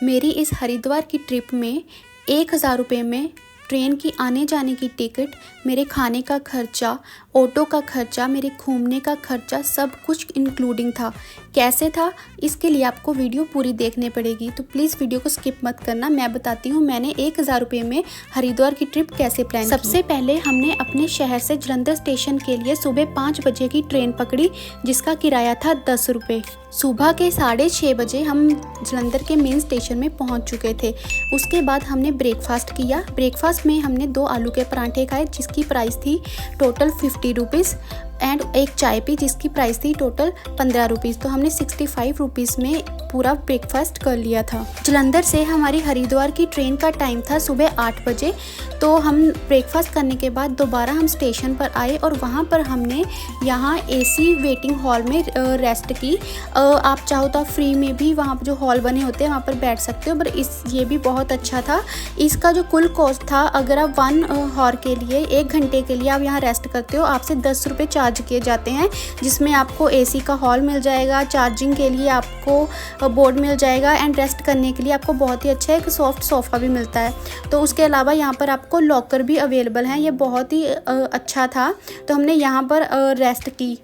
मेरी इस हरिद्वार की ट्रिप में 1000 रुपये में ट्रेन की आने जाने की टिकट, मेरे खाने का खर्चा, ऑटो का खर्चा, मेरे घूमने का खर्चा सब कुछ इंक्लूडिंग था। कैसे था, इसके लिए आपको वीडियो पूरी देखनी पड़ेगी, तो प्लीज़ वीडियो को स्किप मत करना। मैं बताती हूँ मैंने 1000 रुपये में हरिद्वार की ट्रिप कैसे प्लान की। सबसे पहले हमने अपने शहर से जालंधर स्टेशन के लिए सुबह 5 बजे की ट्रेन पकड़ी, जिसका किराया था 10 रुपये। सुबह के 6:30 बजे हम जालंधर के मेन स्टेशन में पहुंच चुके थे। उसके बाद हमने ब्रेकफास्ट किया। ब्रेकफास्ट में हमने 2 आलू के पराठे खाए, जिसकी प्राइस थी टोटल 50 रुपीज़, एंड एक चाय पी, जिसकी प्राइस थी टोटल 15 रुपीज़। तो हमने 65 रुपीज़ में पूरा ब्रेकफास्ट कर लिया था। जालंधर से हमारी हरिद्वार की ट्रेन का टाइम था सुबह 8 बजे। तो हम ब्रेकफास्ट करने के बाद दोबारा हम स्टेशन पर आए और वहाँ पर हमने यहाँ एसी वेटिंग हॉल में रेस्ट की। आप चाहो तो फ्री में भी वहाँ पर जो हॉल बने होते हैं वहाँ पर बैठ सकते हो, पर ये भी बहुत अच्छा था। इसका जो कुल कॉस्ट था, अगर आप 1 हॉर के लिए 1 घंटे के लिए आप यहाँ रेस्ट करते हो, आपसे 10 रुपये चार्ज किए जाते हैं, जिसमें आपको एसी का हॉल मिल जाएगा, चार्जिंग के लिए आपको बोर्ड मिल जाएगा, एंड रेस्ट करने के लिए आपको बहुत ही अच्छा एक सॉफ्ट सोफ़ा भी मिलता है। तो उसके अलावा यहाँ पर आपको लॉकर भी अवेलेबल हैं। ये बहुत ही अच्छा था। तो हमने यहाँ पर रेस्ट की।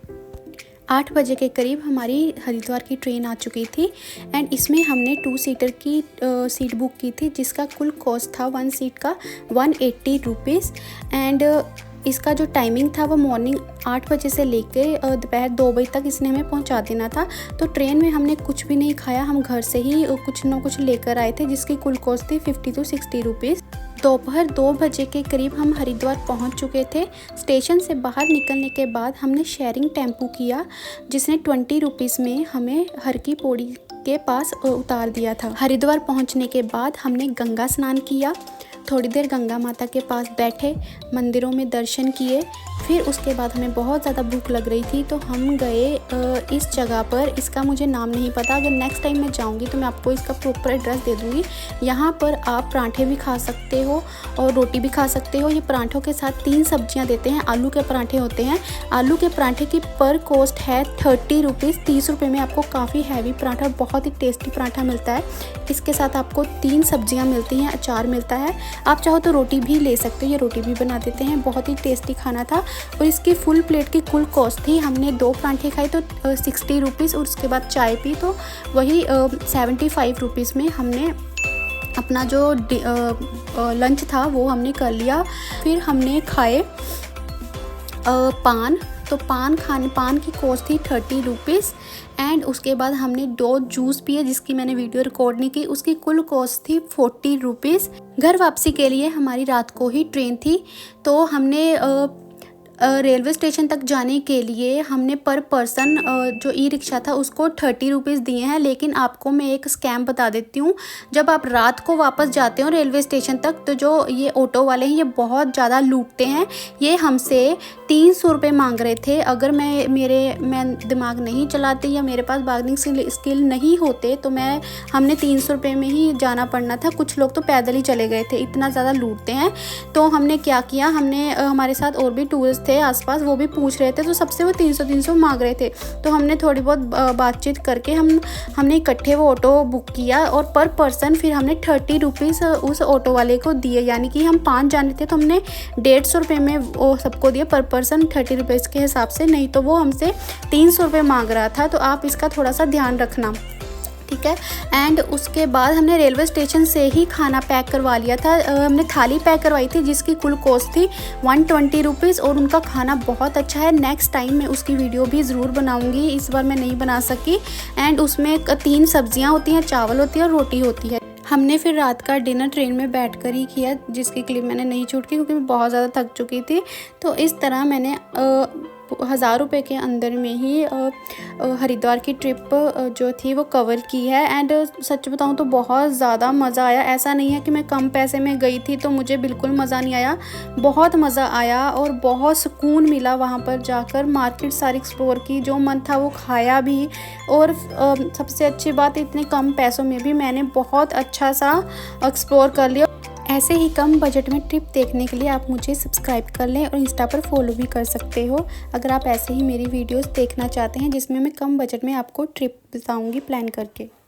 8 बजे के करीब हमारी हरिद्वार की ट्रेन आ चुकी थी, एंड इसमें हमने 2 सीटर की सीट बुक की थी, जिसका कुल कॉस्ट था 1 सीट का 180 रुपीज़। एंड इसका जो टाइमिंग था वो मॉर्निंग 8 बजे से लेके दोपहर 2 बजे तक इसने हमें पहुंचा देना था। तो ट्रेन में हमने कुछ भी नहीं खाया, हम घर से ही कुछ ना कुछ लेकर आए थे, जिसकी कुल कॉस्ट थी 50 to 60 रुपीज़। दोपहर 2 बजे के करीब हम हरिद्वार पहुंच चुके थे। स्टेशन से बाहर निकलने के बाद हमने शेयरिंग टेम्पू किया, जिसने 20 रुपीज़ में हमें हर की पौड़ी के पास उतार दिया था। हरिद्वार पहुंचने के बाद हमने गंगा स्नान किया, थोड़ी देर गंगा माता के पास बैठे, मंदिरों में दर्शन किए। फिर उसके बाद हमें बहुत ज़्यादा भूख लग रही थी, तो हम गए इस जगह पर। इसका मुझे नाम नहीं पता, अगर नेक्स्ट टाइम मैं जाऊंगी तो मैं आपको इसका प्रॉपर एड्रेस दे दूंगी। यहाँ पर आप पराठे भी खा सकते हो और रोटी भी खा सकते हो। ये पराठों के साथ 3 सब्जियाँ देते हैं। आलू के पराठे होते हैं। आलू के पराठे की पर कॉस्ट है 30 रुपीज़। 30 रुपये में आपको काफ़ी हैवी पराठा, बहुत ही टेस्टी पराठा मिलता है। इसके साथ आपको 3 सब्जियाँ मिलती हैं, अचार मिलता है। आप चाहो तो रोटी भी ले सकते हो, ये रोटी भी बना देते हैं। बहुत ही टेस्टी खाना था। और इसकी फुल प्लेट की कुल कॉस्ट थी, हमने 2 पराठे खाए तो 60 रुपीज़, और उसके बाद चाय पी तो वही 75 रुपीज़ में हमने अपना जो लंच था वो हमने कर लिया। फिर हमने खाए पान। तो पान की कॉस्ट थी 30 रुपीज़, एंड उसके बाद हमने 2 जूस पिए, जिसकी मैंने वीडियो रिकॉर्ड नहीं की। उसकी कुल कॉस्ट थी 40 रुपीज़। घर वापसी के लिए हमारी रात को ही ट्रेन थी, तो हमने रेलवे स्टेशन तक जाने के लिए हमने पर पर्सन जो ई रिक्शा था उसको 30 रुपीज़ दिए हैं। लेकिन आपको मैं एक स्कैम बता देती हूँ, जब आप रात को वापस जाते हो रेलवे स्टेशन तक, तो जो ये ऑटो वाले हैं ये बहुत ज़्यादा लूटते हैं। ये हमसे 300 रुपये मांग रहे थे। अगर मैं दिमाग नहीं चलाती या मेरे पास बार्गेनिंग स्किल नहीं होते तो हमने 300 रुपये में ही जाना पड़ना था। कुछ लोग तो पैदल ही चले गए थे, इतना ज़्यादा लूटते हैं। तो हमने क्या किया, हमारे साथ और भी टूरिस्ट थे आसपास, वो भी पूछ रहे थे, तो सबसे वो 300 मांग रहे थे। तो हमने थोड़ी बहुत बातचीत करके हमने इकट्ठे वो ऑटो बुक किया, और पर पर्सन फिर हमने 30 रुपीज़ उस ऑटो वाले को दिए। यानी कि हम 5 जाने थे, तो हमने 150 रुपये में वो सबको दिया पर पर्सन 30 रुपीज़ के हिसाब से। नहीं तो वो हमसे 300 रुपये मांग रहा था। तो आप इसका थोड़ा सा ध्यान रखना, ठीक है। एंड उसके बाद हमने रेलवे स्टेशन से ही खाना पैक करवा लिया था। हमने थाली पैक करवाई थी, जिसकी कुल कॉस्ट थी 120 रुपीज़, और उनका खाना बहुत अच्छा है। नेक्स्ट टाइम मैं उसकी वीडियो भी ज़रूर बनाऊंगी, इस बार मैं नहीं बना सकी। एंड उसमें 3 सब्जियां होती हैं, चावल होती है और रोटी होती है। हमने फिर रात का डिनर ट्रेन में बैठकर ही किया, जिसकी क्लिप मैंने नहीं शूट की क्योंकि मैं बहुत ज़्यादा थक चुकी थी। तो इस तरह मैंने 1000 रुपये के अंदर में ही हरिद्वार की ट्रिप जो थी वो कवर की है। एंड सच बताऊं तो बहुत ज़्यादा मज़ा आया। ऐसा नहीं है कि मैं कम पैसे में गई थी तो मुझे बिल्कुल मज़ा नहीं आया, बहुत मज़ा आया और बहुत सुकून मिला वहाँ पर जाकर। मार्केट सारी एक्सप्लोर की, जो मन था वो खाया भी, और सबसे अच्छी बात इतने कम पैसों में भी मैंने बहुत अच्छा सा एक्सप्लोर कर लिया। ऐसे ही कम बजट में ट्रिप देखने के लिए आप मुझे सब्सक्राइब कर लें और इंस्टा पर फॉलो भी कर सकते हो, अगर आप ऐसे ही मेरी वीडियोस देखना चाहते हैं जिसमें मैं कम बजट में आपको ट्रिप बताऊंगी प्लान करके।